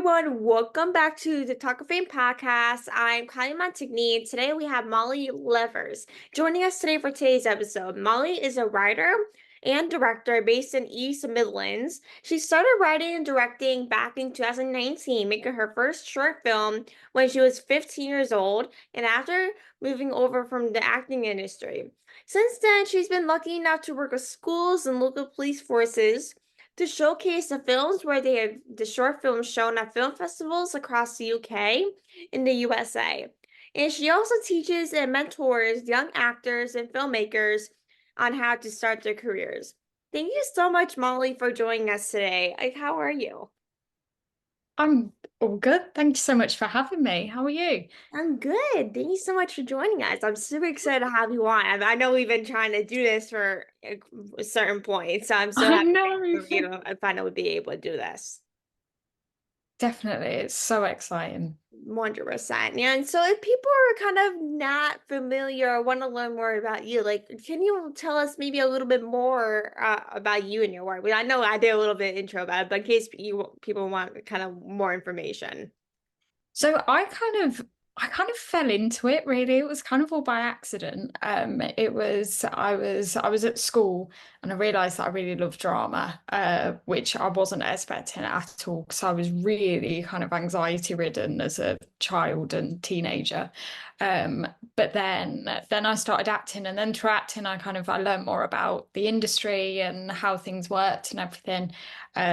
everyone. Welcome back to the Talkoffame podcast. I'm Kylie Montigney. Today we have Mollie Leivars joining us today for today's episode. Mollie is a writer and director based in East Midlands. She started writing and directing back in 2019, making her first short film when she was 15 years old, and after moving over from the acting industry. Since then, she's been lucky enough to work with schools and local police forces to showcase the films where they have the short films shown at film festivals across the UK and the USA. And she also teaches and mentors young actors and filmmakers on how to start their careers. Thank you so much, Mollie, for joining us today. How are you? I'm all good. Thank you so much for having me. How are you? I'm good. Thank you so much for joining us. I'm super excited to have you on. I know we've been trying to do this for a certain point, so I'm so I happy know. I finally would be able to do this. Definitely. It's so exciting. 100%. Yeah, and so if people are kind of not familiar or want to learn more about you, like, can you tell us maybe a little bit more about you and your work? I know I did a little bit intro about it, but in case people want kind of more information. So I kind of fell into it really. It was kind of all by accident. I was at school and I realized that I really loved drama, which I wasn't expecting at all because I was really kind of anxiety ridden as a child and teenager. But then I started acting, and then through acting I learned more about the industry and how things worked and everything.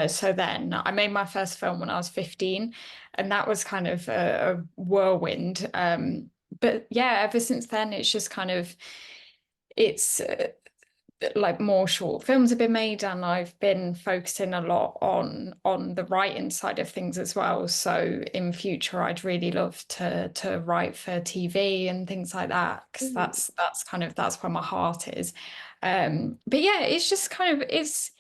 So then I made my first film when I was 15, and that was kind of a whirlwind. But yeah, ever since then, it's just kind of it's like more short films have been made, and I've been focusing a lot on the writing side of things as well. So in future, I'd really love to write for TV and things like that, because Mhm. that's where my heart is. But yeah, it's just kind of it's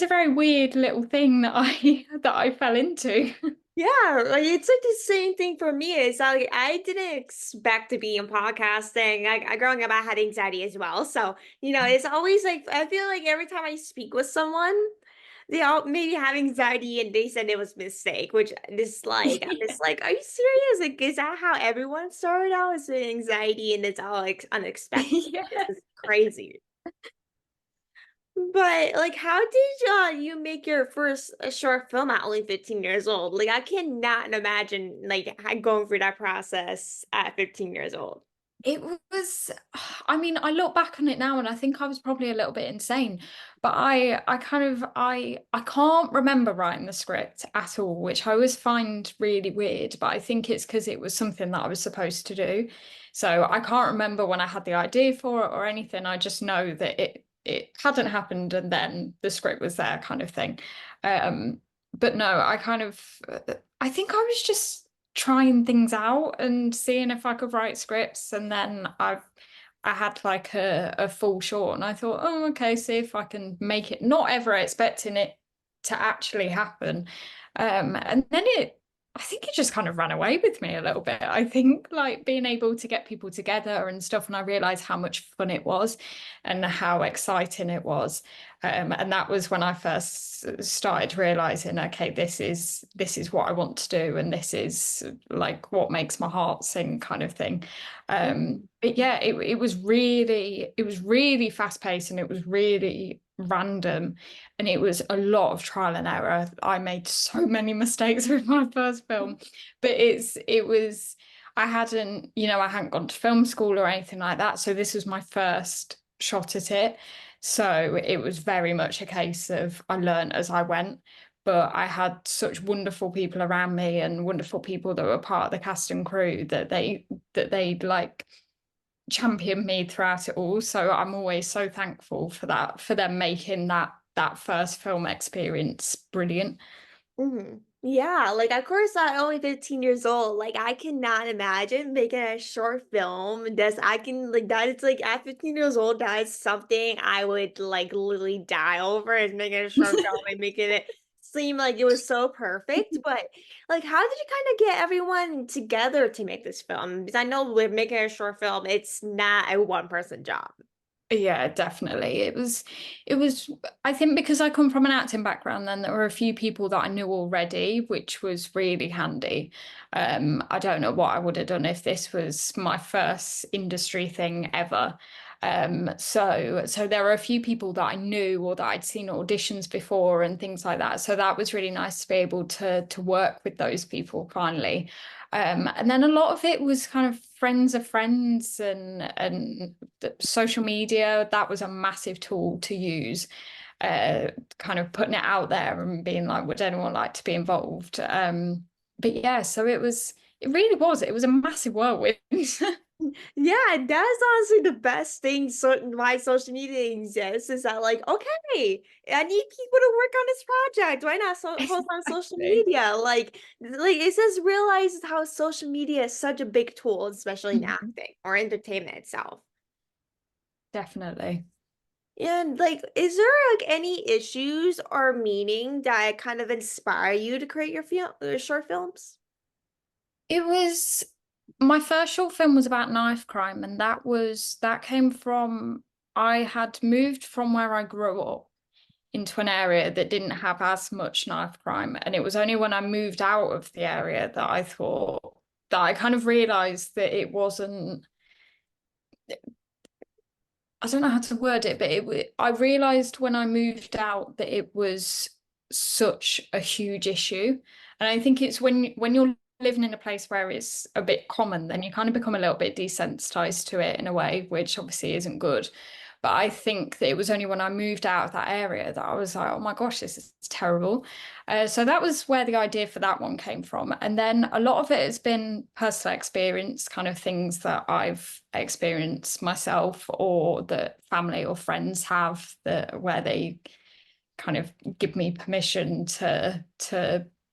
a very weird little thing that I fell into. Yeah, like it's like the same thing for me. It's like I didn't expect to be in podcasting. Growing up, I had anxiety as well. So, it's always like I feel like every time I speak with someone, they all maybe have anxiety and they said it was a mistake, which is like I'm just like, are you serious? Like, is that how everyone started out? Is with anxiety and it's all like unexpected? This Yeah. is crazy. But like, how did you make your first short film at only 15 years old? Like, I cannot imagine like going through that process at 15 years old. It was, I mean, I look back on it now and I think I was probably a little bit insane, but I can't remember writing the script at all, which I always find really weird, but I think it's because it was something that I was supposed to do. So I can't remember when I had the idea for it or anything. I just know that it hadn't happened and then the script was there kind of thing. But no, I think I was just trying things out and seeing if I could write scripts. And then I had like a full short and I thought, oh, okay, see if I can make it, not ever expecting it to actually happen. And then I think it just kind of ran away with me a little bit. I think like being able to get people together and stuff, and I realized how much fun it was and how exciting it was. And that was when I first started realizing, okay, this is what I want to do, and this is like what makes my heart sing, kind of thing. But yeah, it was really fast paced and it was really random, and it was a lot of trial and error. I made so many mistakes with my first film, but it was I hadn't gone to film school or anything like that, so this was my first shot at it. So it was very much a case of I learned as I went. But I had such wonderful people around me and wonderful people that were part of the cast and crew that they like championed me throughout it all. So I'm always so thankful for that, for them making that first film experience brilliant. Yeah, like of course I'm only 15 years old. Like I cannot imagine making a short film. That's I can like that is like at 15 years old, that is something I would like literally die over is making a short film and making it seem like it was so perfect. But like how did you kind of get everyone together to make this film? Because I know with making a short film, it's not a one person job. Yeah, definitely. It was, I think because I come from an acting background, then there were a few people that I knew already, which was really handy. I don't know what I would have done if this was my first industry thing ever. So there were a few people that I knew or that I'd seen auditions before and things like that. So that was really nice to be able to work with those people finally. And then a lot of it was kind of friends of friends and social media. That was a massive tool to use, kind of putting it out there and being like, would anyone like to be involved? But yeah, so it was a massive whirlwind. Yeah, that's honestly the best thing why social media exists is that like, okay, I need people to work on this project. Why not post on social Exactly. media? Like it just realizes how social media is such a big tool, especially in Mhm. acting or entertainment itself. Definitely. And like, is there like any issues or meaning that kind of inspire you to create your short films? It was my first short film was about knife crime, and that came from I had moved from where I grew up into an area that didn't have as much knife crime. And it was only when I moved out of the area that I thought that I kind of realized that it wasn't, I don't know how to word it, but I realized when I moved out that it was such a huge issue. And I think it's when you're living in a place where it's a bit common, then you kind of become a little bit desensitized to it in a way, which obviously isn't good. But I think that it was only when I moved out of that area that I was like, oh my gosh, this is terrible. So that was where the idea for that one came from. And then a lot of it has been personal experience, kind of things that I've experienced myself or that family or friends have that where they kind of give me permission to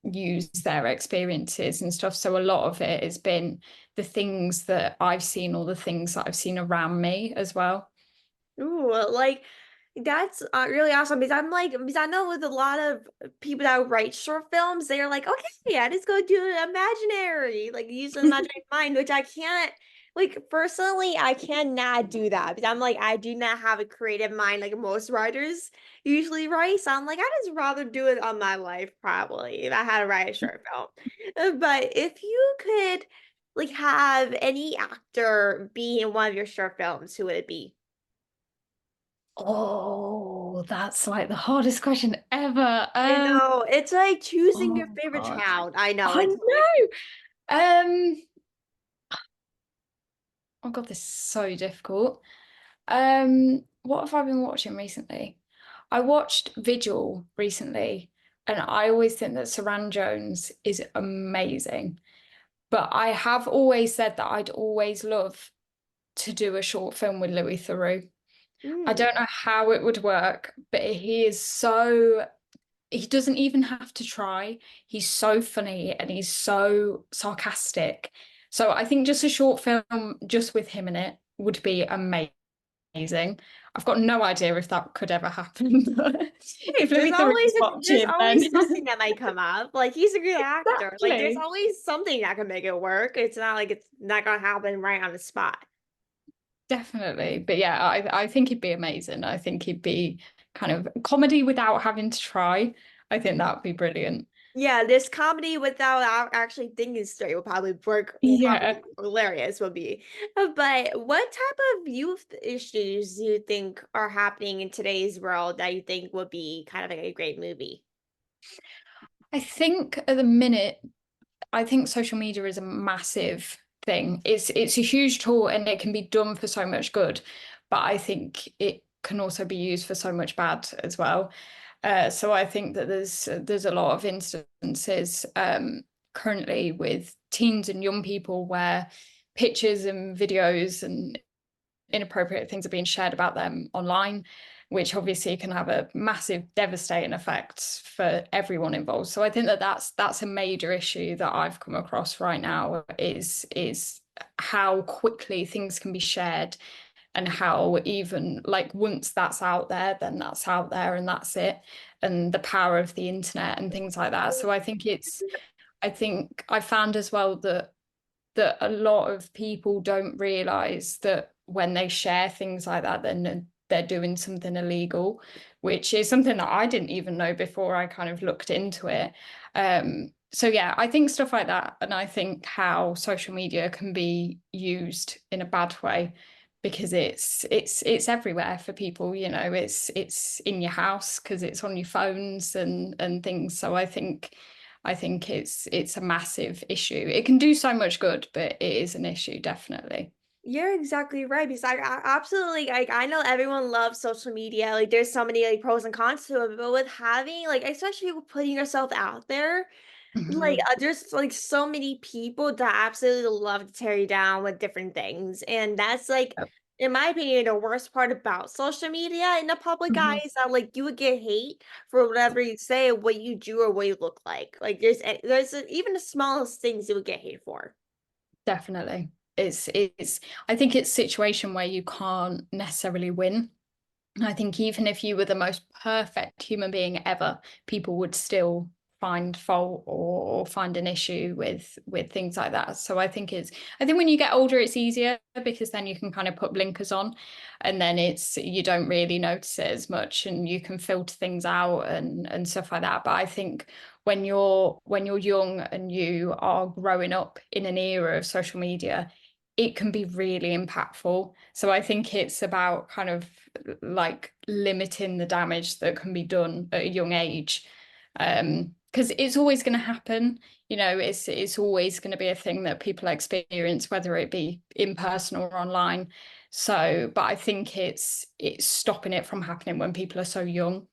use their experiences and stuff. So a lot of it has been the things that I've seen or the things that I've seen around me as well. Ooh, like that's really awesome because I know with a lot of people that write short films, they're like, okay, I just go do an imaginary, like use an imaginary mind, which I can't. Like personally, I cannot do that because I'm like I do not have a creative mind like most writers usually write. So I'm like I just rather do it on my life probably if I had to write a short film. But if you could like have any actor be in one of your short films, who would it be? Oh, that's like the hardest question ever. I know. It's like choosing your Oh favorite gosh. child. I know. I It's like, know. Um, oh God, this is so difficult. What have I been watching recently? I watched Vigil recently, and I always think that Saran Jones is amazing. But I have always said that I'd always love to do a short film with Louis Theroux. I mm. don't know how it would work, but he doesn't even have to try. He's so funny and he's so sarcastic. So I think just a short film just with him in it would be amazing. I've got no idea if that could ever happen, but Hey, if Louis Theroux is there's watching, then always something that might come up. Like he's a good actor. Like there's exactly, always something that can make it work. It's not like it's not gonna happen right on the spot. definitely. But yeah, I think he'd be amazing. I think he'd be kind of comedy without having to try. I think that would be brilliant. Yeah, this comedy without actually thinking straight will probably Yeah. be hilarious will be. But what type of youth issues do you think are happening in today's world that you think would be kind of like a great movie? I think at the minute, I think social media is a massive thing. It's a huge tool and it can be done for so much good, but I think it can also be used for so much bad as well. So I think that there's a lot of instances currently with teens and young people where pictures and videos and inappropriate things are being shared about them online, which obviously can have a massive devastating effect for everyone involved. So I think that that's a major issue that I've come across right now is how quickly things can be shared and how even like once that's out there, then that's out there and that's it. And the power of the internet and things like that. So I think I found as well that a lot of people don't realize that when they share things like that, then they're doing something illegal, which is something that I didn't even know before I kind of looked into it. So yeah, I think stuff like that, and I think how social media can be used in a bad way because it's everywhere for people, you know, it's in your house because it's on your phones and things. So I think it's a massive issue. It can do so much good, but it is an issue, definitely. You're exactly right because I absolutely like I know everyone loves social media. Like there's so many like pros and cons to it, but with having like especially with putting yourself out there, like Mhm. there's like so many people that absolutely love to tear you down with different things. And that's like, Yep. in my opinion, the worst part about social media in the public eye Mhm. is that like you would get hate for whatever you say, what you do, or what you look like. Like even the smallest things you would get hate for. Definitely. It's I think it's a situation where you can't necessarily win. I think even if you were the most perfect human being ever, people would still find fault or find an issue with things like that. So I think when you get older it's easier because then you can kind of put blinkers on and then it's you don't really notice it as much and you can filter things out and stuff like that. But I think when you're young and you are growing up in an era of social media, it can be really impactful. So I think it's about kind of like limiting the damage that can be done at a young age. Because it's always going to happen, you know, it's always going to be a thing that people experience, whether it be in person or online. So, but I think it's stopping it from happening when people are so young.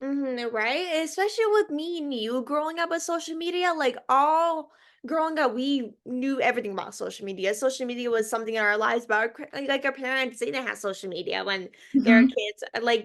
Right? Especially with me and you growing up with social media, like all growing up, we knew everything about social media. Social media was something in our lives, but like our parents, they didn't have social media when they were Mhm, kids. Like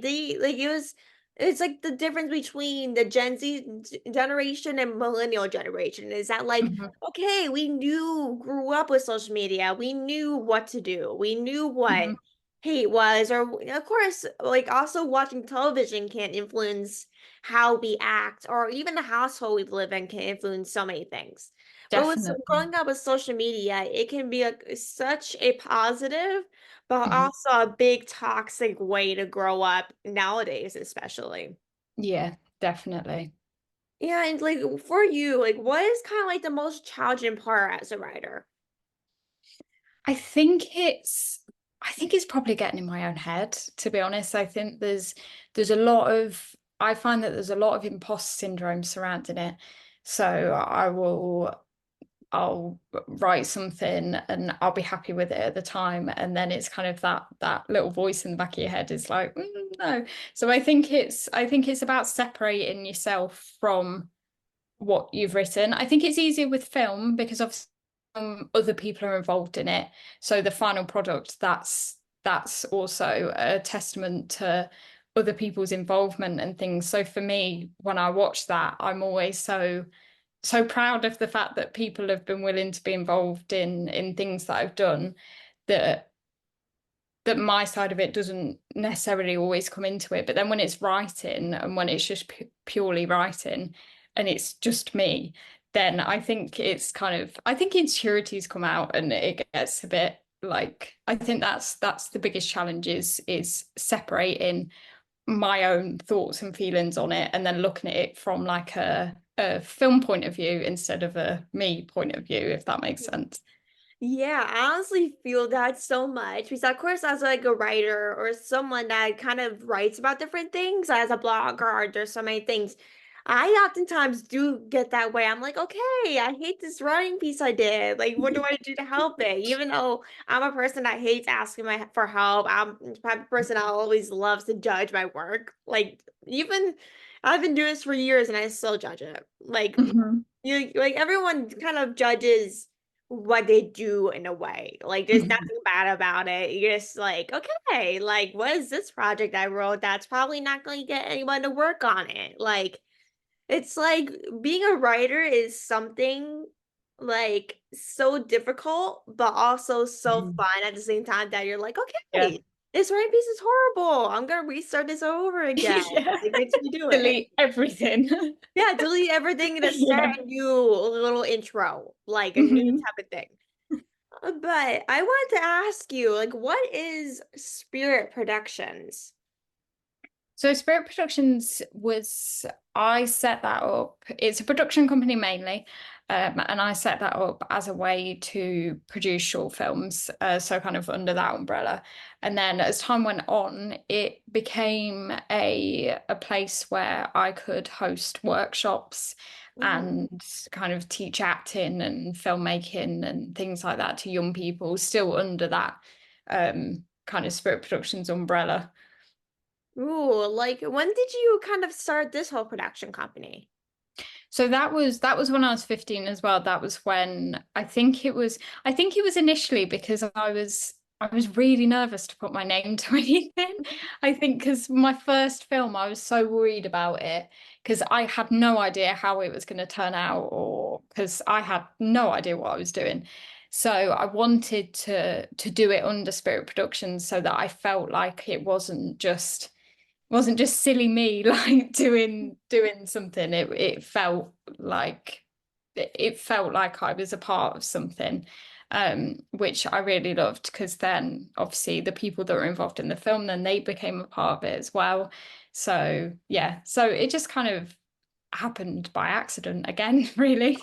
it's like the difference between the Gen Z generation and millennial generation is that like, mhm, okay, we grew up with social media. We knew what to do. We knew what mhm, hate was, or of course, like also watching television can influence how we act, or even the household we live in can influence so many things. But with definitely. growing up with social media, it can be such a positive, but Mhm. also a big toxic way to grow up nowadays, especially. Yeah, definitely. Yeah, and like for you, like what is kind of like the most challenging part as a writer? I think it's I think it's probably getting in my own head, to be honest. I think there's a lot of I find that there's a lot of imposter syndrome surrounding it. So I'll write something and I'll be happy with it at the time. And then it's kind of that little voice in the back of your head is like, no. So I think it's about separating yourself from what you've written. I think it's easier with film because obviously other people are involved in it. So the final product, that's also a testament to other people's involvement and things. So for me, when I watch that, I'm always so proud of the fact that people have been willing to be involved in things that I've done that that my side of it doesn't necessarily always come into it. But then when it's writing and when it's just purely writing and it's just me, then I think insecurities come out and it gets a bit like I think that's the biggest challenge is separating my own thoughts and feelings on it and then looking at it from like a film point of view instead of a me point of view, if that makes sense. Yeah, I honestly feel that so much because, of course, as like a writer or someone that kind of writes about different things, as a blogger, there's so many things. I oftentimes do get that way. I'm like, okay, I hate this writing piece I did. Like, what do I do to help it? Even though I'm a person that hates asking for help, I'm the type of person that always loves to judge my work. Like, even I've been doing this for years and I still judge it. Like, Mhm. like everyone kind of judges what they do in a way. Like there's Mhm. nothing bad about it. You're just like, okay, like what is this project I wrote that's probably not going to get anyone to work on it? Like it's like being a writer is something like so difficult, but also so Mhm. fun at the same time that you're like, Yeah. okay, this writing piece is horrible. I'm gonna restart this over again. Yeah. Like, let's redo it. Delete everything. Yeah, delete everything and just start Yeah. a new little intro, like a new Mhm. type of thing. But I wanted to ask you, like, what is Spirit Productions? So Spirit Productions was, I set that up. It's a production company mainly, and I set that up as a way to produce short films, so kind of under that umbrella. And then as time went on, it became a place where I could host workshops Ooh. and kind of teach acting and filmmaking and things like that to young people, still under that kind of Spirit Productions umbrella. Ooh, like when did you kind of start this whole production company? So that was when I was 15 as well. That was when I think it was initially because I was really nervous to put my name to anything. I think because my first film, I was so worried about it because I had no idea how it was going to turn out or because I had no idea what I was doing. So I wanted to do it under Spirit Productions so that I felt like it wasn't just silly me like doing something. It felt like I was a part of something, which I really loved because then obviously the people that were involved in the film then they became a part of it as well. So yeah, so it just kind of happened by accident again, really.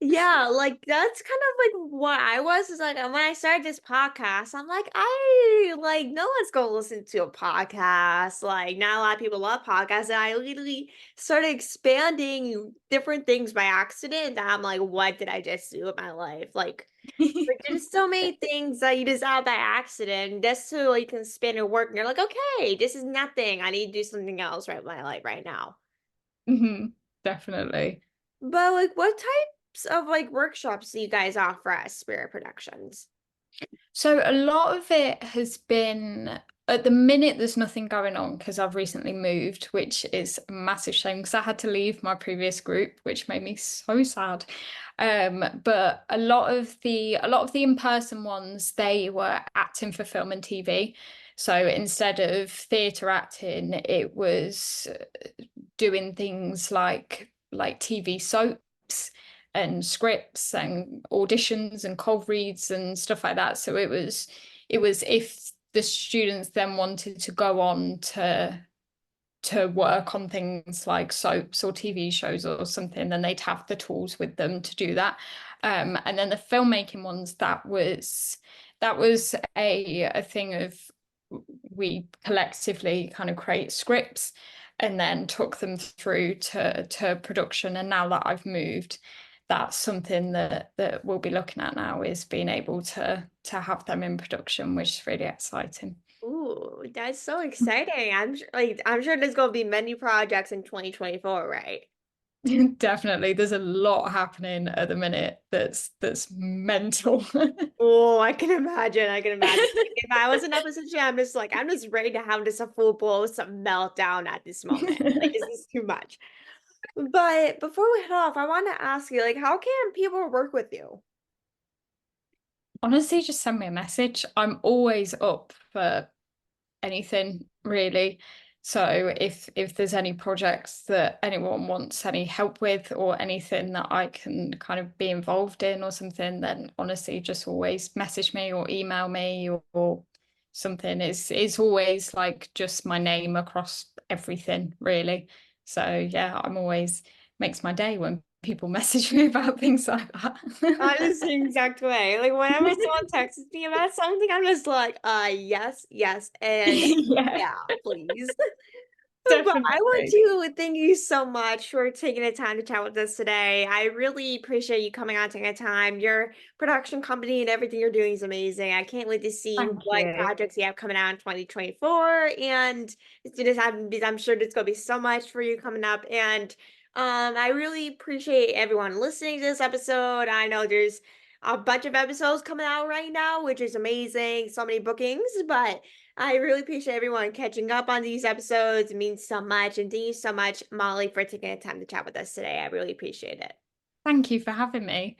Yeah, like that's kind of like what I was is like when I started this podcast, I'm like, I like no one's gonna listen to a podcast. Like not a lot of people love podcasts. And I literally started expanding different things by accident. And I'm like, what did I just do with my life? Like there's so many things that you just out by accident just so you can spend your work and you're like, okay, this is nothing. I need to do something else right with my life right now. Mhm, definitely. But like what types of like workshops do you guys offer at Spirit Productions? So a lot of it has been at the minute there's nothing going on because I've recently moved, which is a massive shame because I had to leave my previous group, which made me so sad. But a lot of the in-person ones, they were acting for film and TV. So instead of theatre acting, it was doing things like TV soaps and scripts and auditions and cold reads and stuff like that. So it was if the students then wanted to go on to work on things like soaps or TV shows or something, then they'd have the tools with them to do that. And then the filmmaking ones, that was a thing of we collectively kind of create scripts and then took them through to production. And now that I've moved, that's something that we'll be looking at now is being able to have them in production, which is really exciting. Ooh, that's so exciting. I'm sure there's gonna be many projects in 2024, right? Definitely, there's a lot happening at the minute that's mental. Oh, I can imagine. I can imagine. Like, if I was in that position, I'm just ready to have just a full blow some meltdown at this moment. Like this is too much. But before we head off, I want to ask you, like, how can people work with you? Honestly, just send me a message. I'm always up for anything really. So if there's any projects that anyone wants any help with or anything that I can kind of be involved in or something, then honestly just always message me or email me or something. It's always like just my name across everything really. So yeah, I'm always makes my day when people message me about things like I'm the that. same exact way. Like whenever someone texts me about something, I'm just like, yes, yes, and Yeah, yeah, please. But I want definitely. to thank you so much for taking the time to chat with us today. I really appreciate you coming on, taking the time. Your production company and everything you're doing is amazing. I can't wait to see Thank what you. projects you have coming out in 2024. And it's just, I'm sure there's going to be so much for you coming up. And I really appreciate everyone listening to this episode. I know there's a bunch of episodes coming out right now, which is amazing. So many bookings, but I really appreciate everyone catching up on these episodes. It means so much. And thank you so much, Molly, for taking the time to chat with us today. I really appreciate it. Thank you for having me.